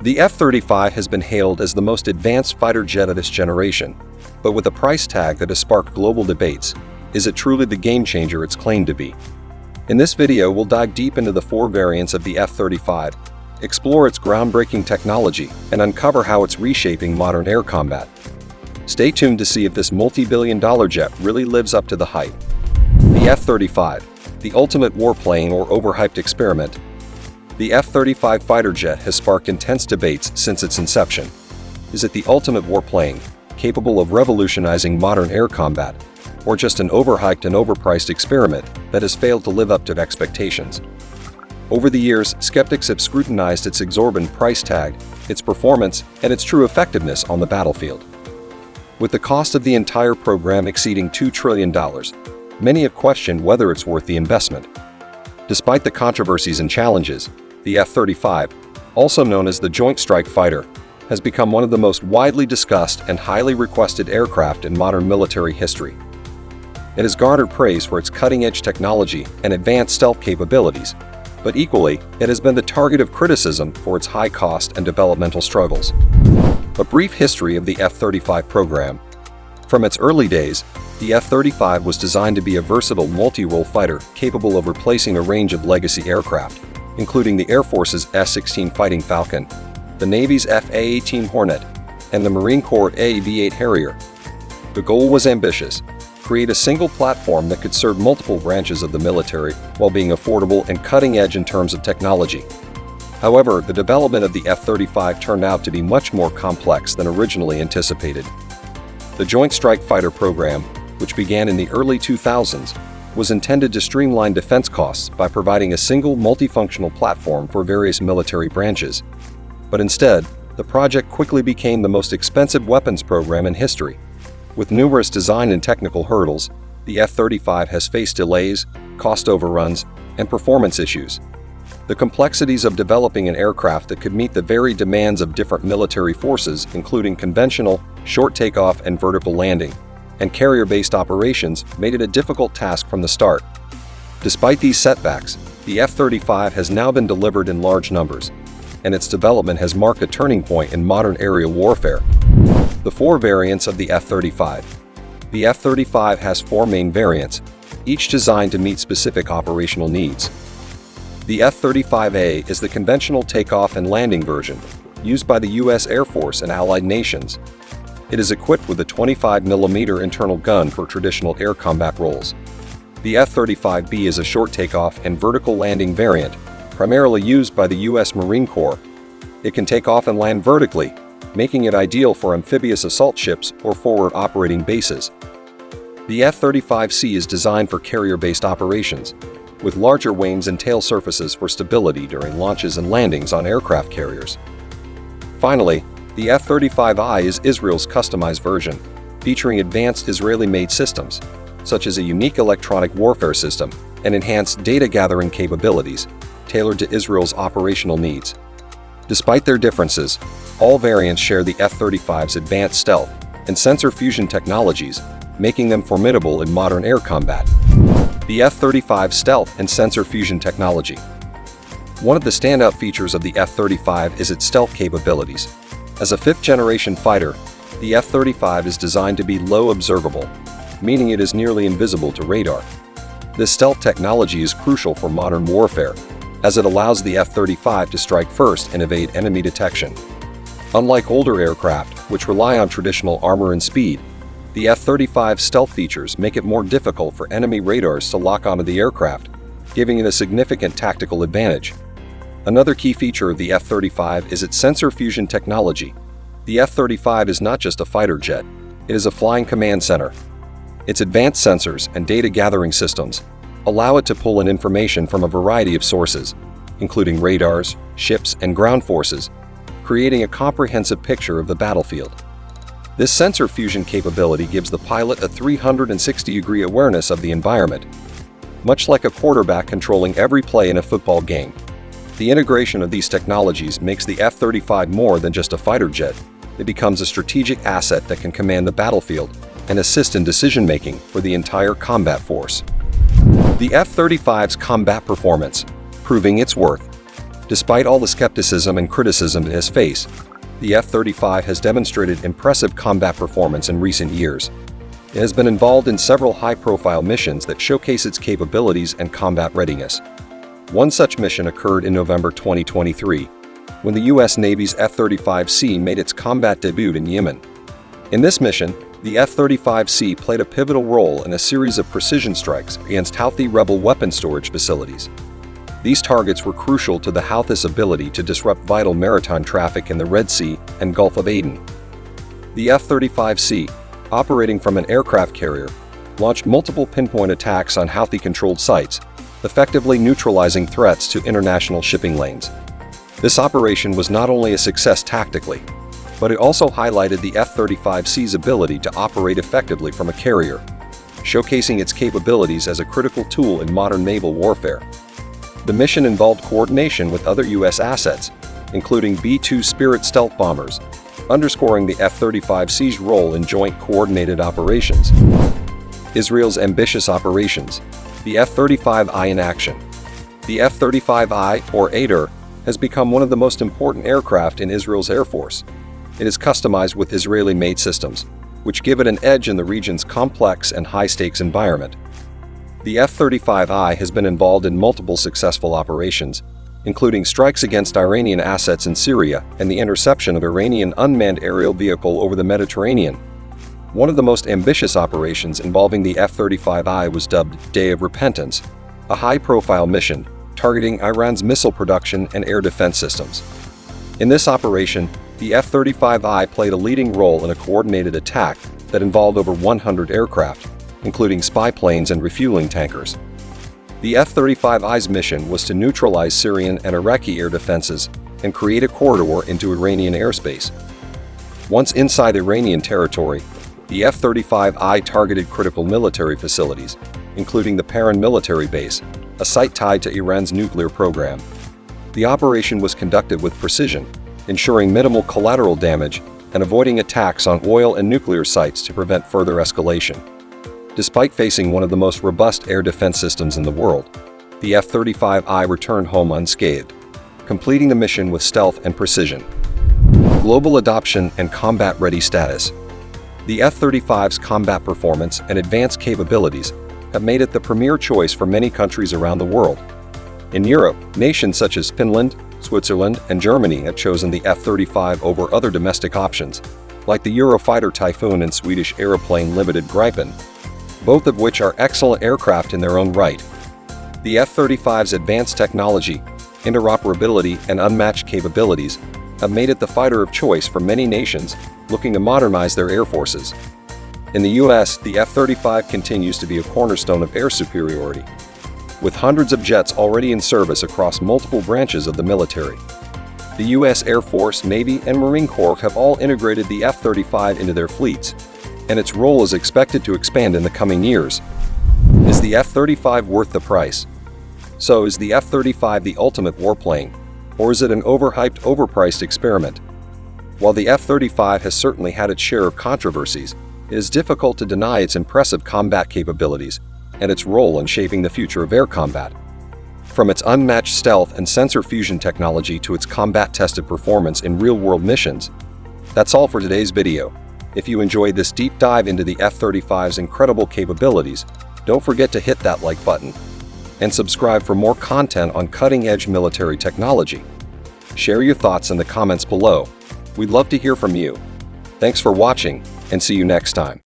The F-35 has been hailed as the most advanced fighter jet of its generation, but with a price tag that has sparked global debates, is it truly the game-changer it's claimed to be? In this video, we'll dive deep into the four variants of the F-35, explore its groundbreaking technology, and uncover how it's reshaping modern air combat. Stay tuned to see if this multi-billion-dollar jet really lives up to the hype. The F-35, the ultimate warplane or overhyped experiment. The F-35 fighter jet has sparked intense debates since its inception. Is it the ultimate warplane, capable of revolutionizing modern air combat, or just an overhyped and overpriced experiment that has failed to live up to expectations? Over the years, skeptics have scrutinized its exorbitant price tag, its performance, and its true effectiveness on the battlefield. With the cost of the entire program exceeding $2 trillion, many have questioned whether it's worth the investment. Despite the controversies and challenges, the F-35, also known as the Joint Strike Fighter, has become one of the most widely discussed and highly requested aircraft in modern military history. It has garnered praise for its cutting-edge technology and advanced stealth capabilities, but equally, it has been the target of criticism for its high cost and developmental struggles. A brief history of the F-35 program. From its early days, the F-35 was designed to be a versatile multi-role fighter capable of replacing a range of legacy aircraft, including the Air Force's F-16 Fighting Falcon, the Navy's F-A-18 Hornet, and the Marine Corps' AV-8 Harrier. The goal was ambitious: create a single platform that could serve multiple branches of the military while being affordable and cutting-edge in terms of technology. However, the development of the F-35 turned out to be much more complex than originally anticipated. The Joint Strike Fighter program, which began in the early 2000s, was intended to streamline defense costs by providing a single multifunctional platform for various military branches. But instead, the project quickly became the most expensive weapons program in history. With numerous design and technical hurdles, the F-35 has faced delays, cost overruns, and performance issues. The complexities of developing an aircraft that could meet the varied demands of different military forces, including conventional, short takeoff and vertical landing, and carrier-based operations, made it a difficult task from the start. Despite these setbacks, the F-35 has now been delivered in large numbers, and its development has marked a turning point in modern aerial warfare. The four variants of the F-35. The F-35 has four main variants, each designed to meet specific operational needs. The F-35A is the conventional takeoff and landing version, used by the U.S. Air Force and allied nations. It is equipped with a 25mm internal gun for traditional air combat roles. The F-35B is a short takeoff and vertical landing variant, primarily used by the U.S. Marine Corps. It can take off and land vertically, making it ideal for amphibious assault ships or forward operating bases. The F-35C is designed for carrier-based operations, with larger wings and tail surfaces for stability during launches and landings on aircraft carriers. Finally, the F-35I is Israel's customized version, featuring advanced Israeli-made systems, such as a unique electronic warfare system and enhanced data-gathering capabilities, tailored to Israel's operational needs. Despite their differences, all variants share the F-35's advanced stealth and sensor fusion technologies, making them formidable in modern air combat. The F-35 stealth and sensor fusion technology. One of the standout features of the F-35 is its stealth capabilities. As a fifth-generation fighter, the F-35 is designed to be low observable, meaning it is nearly invisible to radar. This stealth technology is crucial for modern warfare, as it allows the F-35 to strike first and evade enemy detection. Unlike older aircraft, which rely on traditional armor and speed, the F-35's stealth features make it more difficult for enemy radars to lock onto the aircraft, giving it a significant tactical advantage. Another key feature of the F-35 is its sensor fusion technology. The F-35 is not just a fighter jet, it is a flying command center. Its advanced sensors and data-gathering systems allow it to pull in information from a variety of sources, including radars, ships, and ground forces, creating a comprehensive picture of the battlefield. This sensor fusion capability gives the pilot a 360-degree awareness of the environment, much like a quarterback controlling every play in a football game. The integration of these technologies makes the F-35 more than just a fighter jet. It becomes a strategic asset that can command the battlefield and assist in decision-making for the entire combat force. The F-35's combat performance, proving its worth. Despite all the skepticism and criticism it has faced, the F-35 has demonstrated impressive combat performance in recent years. It has been involved in several high-profile missions that showcase its capabilities and combat readiness. One such mission occurred in November 2023, when the U.S. Navy's F-35C made its combat debut in Yemen. In this mission, the F-35C played a pivotal role in a series of precision strikes against Houthi rebel weapon storage facilities. These targets were crucial to the Houthis' ability to disrupt vital maritime traffic in the Red Sea and Gulf of Aden. The F-35C, operating from an aircraft carrier, launched multiple pinpoint attacks on Houthi-controlled sites, effectively neutralizing threats to international shipping lanes. This operation was not only a success tactically, but it also highlighted the F-35C's ability to operate effectively from a carrier, showcasing its capabilities as a critical tool in modern naval warfare. The mission involved coordination with other U.S. assets, including B-2 Spirit stealth bombers, underscoring the F-35C's role in joint coordinated operations. Israel's ambitious operations. The F-35I in action. The F-35I, or IDR, has become one of the most important aircraft in Israel's Air Force. It is customized with Israeli-made systems, which give it an edge in the region's complex and high-stakes environment. The F-35I has been involved in multiple successful operations, including strikes against Iranian assets in Syria and the interception of Iranian unmanned aerial vehicle over the Mediterranean. One of the most ambitious operations involving the F-35I was dubbed Day of Repentance, a high-profile mission targeting Iran's missile production and air defense systems. In this operation, the F-35I played a leading role in a coordinated attack that involved over 100 aircraft, including spy planes and refueling tankers. The F-35I's mission was to neutralize Syrian and Iraqi air defenses and create a corridor into Iranian airspace. Once inside Iranian territory, the F-35I targeted critical military facilities, including the Paran military base, a site tied to Iran's nuclear program. The operation was conducted with precision, ensuring minimal collateral damage and avoiding attacks on oil and nuclear sites to prevent further escalation. Despite facing one of the most robust air defense systems in the world, the F-35I returned home unscathed, completing the mission with stealth and precision. Global adoption and combat-ready status. The F-35's combat performance and advanced capabilities have made it the premier choice for many countries around the world. In Europe, nations such as Finland, Switzerland, and Germany have chosen the F-35 over other domestic options, like the Eurofighter Typhoon and Swedish Aeroplane Limited Gripen, both of which are excellent aircraft in their own right. The F-35's advanced technology, interoperability, and unmatched capabilities have made it the fighter of choice for many nations looking to modernize their air forces. In the U.S., the F-35 continues to be a cornerstone of air superiority, with hundreds of jets already in service across multiple branches of the military. The U.S. Air Force, Navy, and Marine Corps have all integrated the F-35 into their fleets, and its role is expected to expand in the coming years. Is the F-35 worth the price? So, is the F-35 the ultimate warplane, or is it an overhyped, overpriced experiment? While the F-35 has certainly had its share of controversies, it is difficult to deny its impressive combat capabilities and its role in shaping the future of air combat. From its unmatched stealth and sensor fusion technology to its combat-tested performance in real-world missions. That's all for today's video. If you enjoyed this deep dive into the F-35's incredible capabilities, don't forget to hit that like button and subscribe for more content on cutting-edge military technology. Share your thoughts in the comments below. We'd love to hear from you. Thanks for watching, and see you next time.